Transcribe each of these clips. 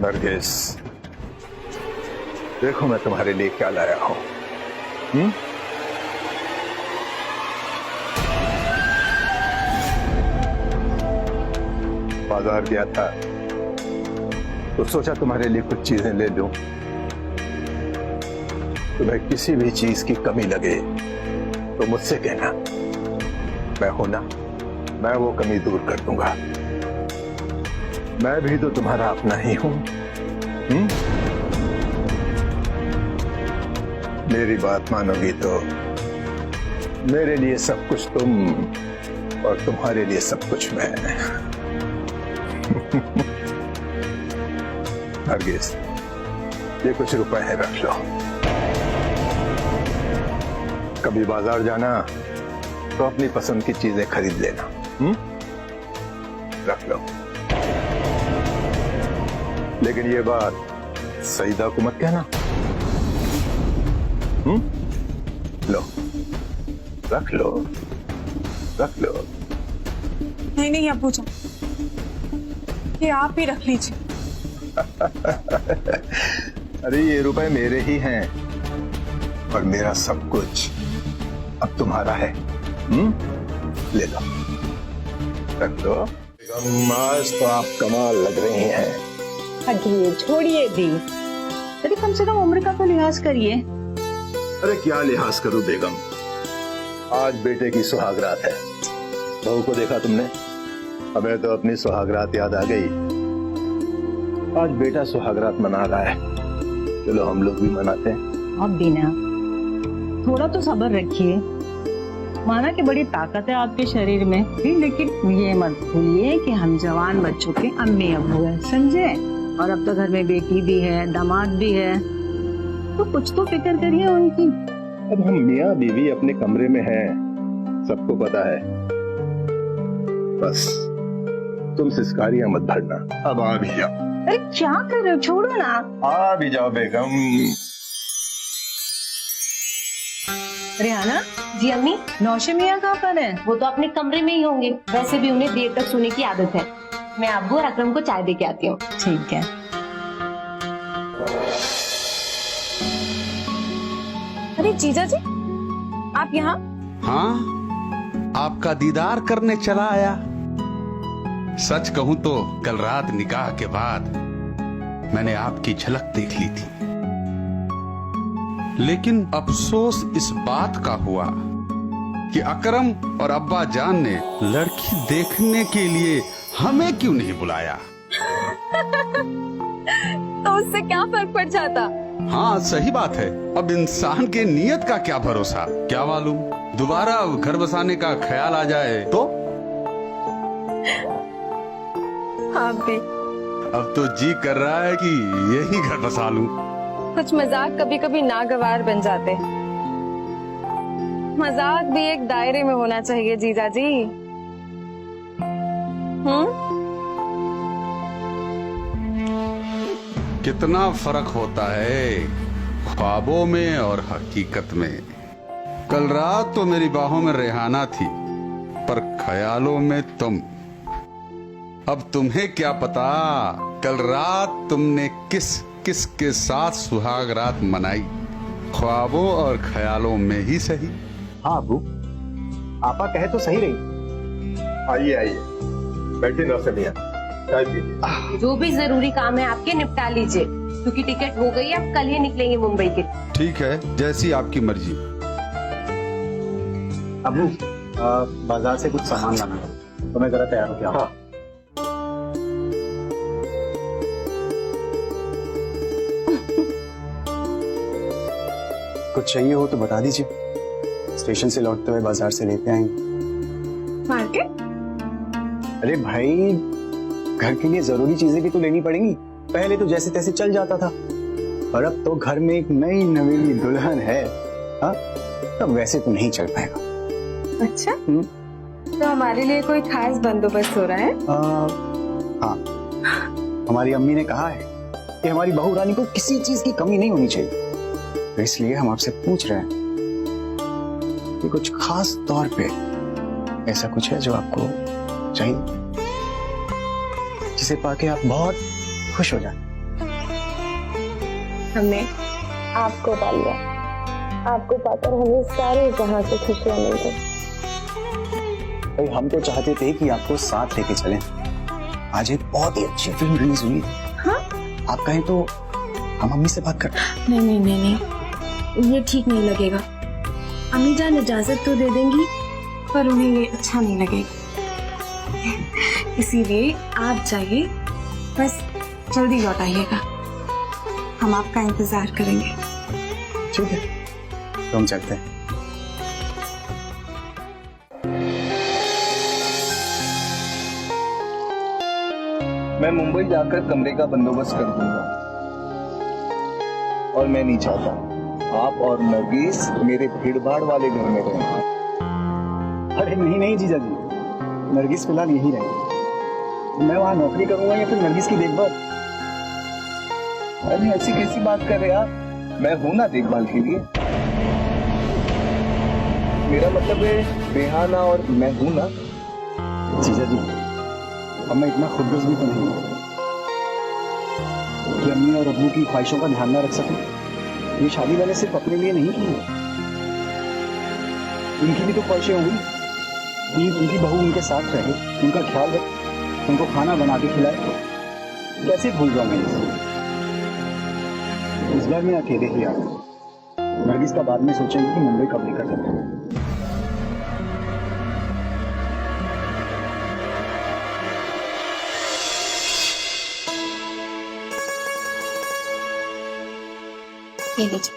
नरगिस, देखो मैं तुम्हारे लिए क्या लाया हूं। बाजार गया था तो सोचा तुम्हारे लिए कुछ चीजें ले लूं। तुम्हें किसी भी चीज की कमी लगे तो मुझसे कहना, मैं हूं ना, मैं वो कमी दूर कर दूंगा। मैं भी तो तुम्हारा अपना ही हूं। मेरी बात मानोगी तो मेरे लिए सब कुछ तुम और तुम्हारे लिए सब कुछ मैं। नरगिस, ये कुछ रुपए है, रख लो। कभी बाजार जाना तो अपनी पसंद की चीजें खरीद लेना। रख लो, लेकिन ये बात सईदा को मत कहना। लो, रख लो, रख लो। नहीं नहीं अब्बू जान, ये आप ही रख लीजिए। अरे ये रुपए मेरे ही हैं और मेरा सब कुछ अब तुम्हारा है। ले लो, रख लो। आज तो आप कमाल लग रही हैं। हटिए, छोड़िए दी। अरे कम से कम उम्र का तो लिहाज करिए। अरे क्या लिहाज करूं बेगम, आज बेटे की सुहागरात है। बहू को देखा तुमने? हमें तो अपनी सुहागरात याद आ गई। आज बेटा सुहागरात मना रहा है, चलो हम लोग भी मनाते हैं। अब भी ना, थोड़ा तो सब्र रखिए। माना कि बड़ी ताकत है आपके शरीर में भी, लेकिन ये मत भूलिए कि हम जवान बच्चों के अम्मी अब्बू हैं, समझे? और अब तो घर में बेटी भी है, दामाद भी है, तो कुछ तो फिक्र करिए उनकी। अब हम मियाँ बीवी अपने कमरे में हैं, सबको पता है। बस तुम सिस्कारियां मत भरना। अब आ भी जाओ। अरे क्या कर रहे हो, छोड़ो ना। आ भी जाओ बेगम। रिहाना जी अम्मी, नौशे मियाँ कहाँ पर है? वो तो अपने कमरे में ही होंगे। वैसे भी उन्हें देर तक सोने की आदत है। मैं अब्बू और अकरम को चाय दे के आती हूँ। ठीक है। अरे जीजा जी, आप यहाँ? हाँ, आपका दीदार करने चला आया। सच कहूं तो कल रात निकाह के बाद मैंने आपकी झलक देख ली थी, लेकिन अफसोस इस बात का हुआ कि अकरम और अब्बा जान ने लड़की देखने के लिए हमें क्यों नहीं बुलाया। तो उससे क्या फर्क पड़ जाता? हाँ सही बात है। अब इंसान के नियत का क्या भरोसा, क्या मालूम दोबारा घर बसाने का ख्याल आ जाए तो। आप भी। अब तो जी कर रहा है कि यही घर बसा लूं। कुछ मजाक कभी कभी नागवार बन जाते हैं। मजाक भी एक दायरे में होना चाहिए जीजा जी। कितना फर्क होता है ख्वाबों में और हकीकत में। कल रात तो मेरी बाहों में रेहाना थी, पर ख्यालों में तुम। अब तुम्हें क्या पता कल रात तुमने किस किस के साथ सुहाग रात मनाई, ख्वाबों और ख्यालों में ही सही। हाँ अबू, आपा कहे तो सही रही। आइए आइए, बैठे नौशे मियाँ, चाय पीजिए। जो भी जरूरी काम है आपके निपटा लीजिए, क्योंकि टिकट हो गई, अब कल ही निकलेंगे मुंबई के। ठीक है, जैसी आपकी मर्जी। अबू, बाजार से कुछ सामान लाना है, तो मैं जरा तैयार हो गया। हाँ। कुछ चाहिए हो तो बता दीजिए, स्टेशन से लौटते हुए बाजार से लेते आएंगे। मार्केट? अरे भाई, घर के लिए जरूरी चीजें भी तो लेनी पड़ेंगी। पहले तो जैसे तैसे चल जाता था, और अब तो घर में एक नई नवेली दुल्हन है। हाँ, तब वैसे तो नहीं चल पाएगा। अच्छा, तो हमारे लिए कोई खास बंदोबस्त हो रहा है? हाँ, हमारी अम्मी ने कहा है कि हमारी बहू रानी को किसी चीज की कमी नहीं होनी चाहिए, तो इसलिए हम आपसे पूछ रहे हैं। कि कुछ खास तौर पे ऐसा कुछ है जो आपको चाहिए, जिसे पाके आप बहुत खुश हो जाए? हमने आपको पा लिया, आपको पाकर हमें सारे जहां से खुशियां मिल गई। भाई हम तो चाहते थे कि आपको साथ लेके चलें। आज एक बहुत ही अच्छी फिल्म रिलीज हुई है। हाँ? आप कहें तो हम अम्मी से बात करते हैं। नहीं, ये ठीक नहीं लगेगा। अम्मी जान इजाजत तो दे देंगी, पर उन्हें ये अच्छा नहीं लगेगा। इसीलिए आप जाइए, बस जल्दी लौट आइएगा। हम आपका इंतजार करेंगे। ठीक है, तो हम चलते हैं। मैं मुंबई जाकर कमरे का बंदोबस्त कर दूंगा, और मैं नहीं चाहता आप और नरगिस मेरे भीड़ भाड़ वाले घर में रहें। अरे नहीं नहीं जीजा जी, नरगिस फिलहाल यही रहेगी। मैं वहाँ नौकरी करूंगा या फिर नरगिस की देखभाल? अरे ऐसी कैसी बात कर रहे आप? मैं हूं ना देखभाल के लिए। मेरा मतलब है बेहाना और मैं हूं ना। जीजा जी, अब मैं इतना खुदगर्ज भी तो नहीं हूँ कि अम्मी और अब्बू की ख्वाहिशों का ध्यान न रख सकूं। ये शादी मैंने सिर्फ अपने लिए नहीं की है, उनकी भी तो ख्वाहिशें होंगी कि उनकी बहू उनके साथ रहे, उनका ख्याल रखे, उनको खाना बना के खिलाए। कैसे भूल जाऊं मैं इसे? इस बार मैं अकेले ही आ गया। नरगिस का बाद में सोचेंगे कि मुंबई कब लेकर जाते हैं। ये लीजिए।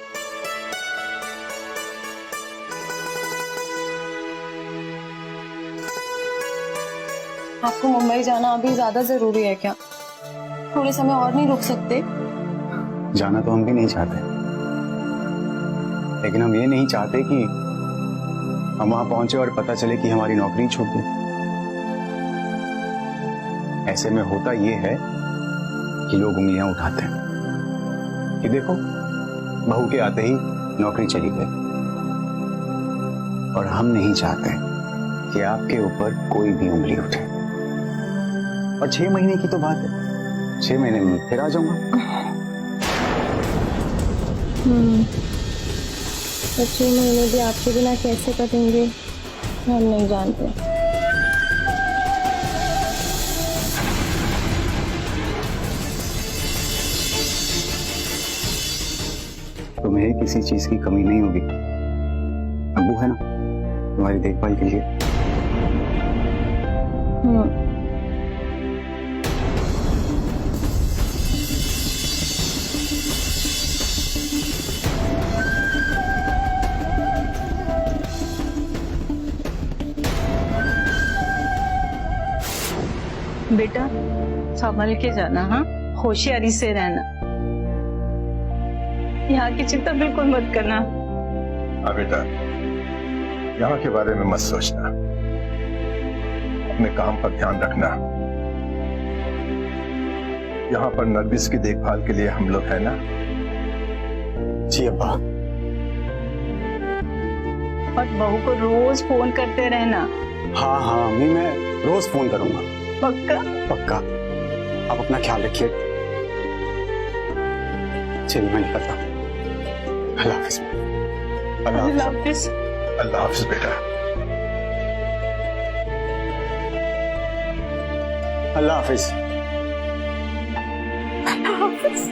आपको मुंबई जाना अभी ज्यादा जरूरी है क्या? थोड़े समय और नहीं रुक सकते? जाना तो हम भी नहीं चाहते, लेकिन हम ये नहीं चाहते कि हम वहां पहुंचे और पता चले कि हमारी नौकरी छूट गई। ऐसे में होता ये है कि लोग उंगलियां उठाते हैं कि देखो बहू के आते ही नौकरी चली गई। और हम नहीं चाहते कि आपके ऊपर कोई भी उंगली उठे। और 6 महीने की तो बात है, 6 महीने में फिर आ जाऊंगा। तो 6 महीने भी आपके बिना कैसे कटेंगे हम नहीं जानते। तुम्हें किसी चीज की कमी नहीं होगी। अब्बू है ना तुम्हारी देखभाल के लिए। बेटा संभल के जाना, हाँ, होशियारी से रहना, यहाँ की चिंता बिल्कुल मत करना। हाँ बेटा, यहाँ के बारे में मत सोचना, अपने काम पर ध्यान रखना। यहाँ पर नरगिस की देखभाल के लिए हम लोग है ना। जी अब्बा। और बहू को रोज फोन करते रहना। हाँ हाँ अम्मी, मैं रोज फोन करूंगा। पक्का? पक्का। आप अपना ख्याल रखिए। चलिए मैं निकलता हूँ। अल्लाह हाफिज। अल्लाह हाफिज। अल्लाह हाफिज बेटा। अल्लाह हाफिज। अल्लाह हाफिज।